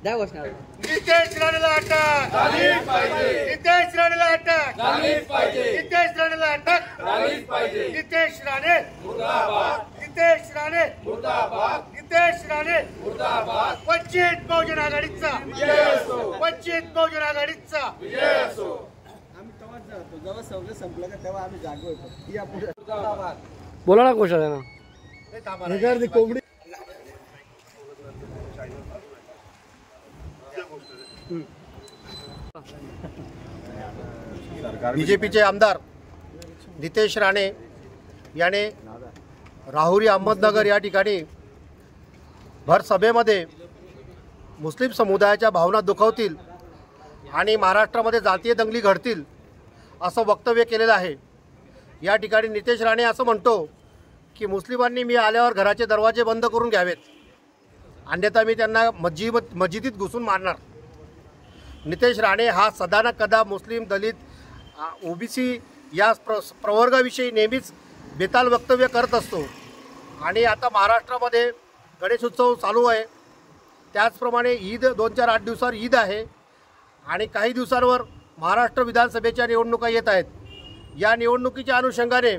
द्या घोषणा। नितेश राणेला अटक झालीच पाहिजे। नितेश राणेला अटक झालीच पाहिजे। नितेश राणेला अटक झालीच पाहिजे। नितेश राणे मुर्दाबाद। नितेश राणे मुर्दाबाद। नितेश राणे मुर्दाबाद। वंचित बहुजन आघाडीचा विजय असो। वंचित बहुजन आघाडीचा विजय असो। आम्ही तेव्हाच जातो जेव्हा सगळं संपलं का तेव्हा आम्ही जागे होतो। या पुढे बोला ना घोषणा ना। कोंबडी बीजेपीचे आमदार नितेश राणे याने राहुरी अहमदनगर या ठिकाणी भर सभेमध्ये मुस्लिम समुदायाच्या भावना दुखावतील आणि महाराष्ट्रामध्ये जातीय दंगली घडतील असं वक्तव्य केलेलं आहे। या ठिकाणी नितेश राणे असं म्हणतो की मुस्लिमांनी मी आल्यावर घराचे दरवाजे बंद करून घ्यावेत, अन्यथा मी त्यांना मस्जिदीत घुसून मारणार। नितेश राणे हा सदा न कदा मुस्लिम, दलित, ओबीसी या प्रवर्गाविषयी नेहमीच बेताल वक्तव्य करत असतो आणि आता महाराष्ट्रामध्ये गणेशोत्सव चालू आहे, त्याचप्रमाणे ईद 2-4-8 दिवसावर ईद आहे आणि काही दिवसांवर महाराष्ट्र विधानसभेच्या निवडणुका येत आहेत। या निवडणुकीच्या अनुषंगाने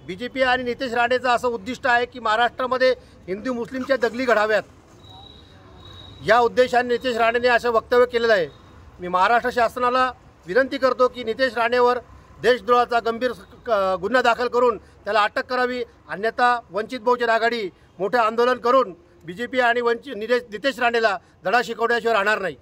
बीजेपी आणि नितेश राणेचं असं उद्दिष्ट आहे की महाराष्ट्रामध्ये हिंदू मुस्लिमच्या दंगली घडाव्यात। या उद्देशाने नितेश राणेने असं वक्तव्य केलेलं आहे। मी महाराष्ट्र शासनाला विनंती करतो की नितेश राणेवर देशद्रोहाचा गंभीर गुन्हा दाखल करून त्याला अटक करावी, अन्यथा वंचित बहुजन आघाडी मोठे आंदोलन करून बीजेपी आणि नितेश राणेला धडा शिकवण्याशिवाय राहणार नाही।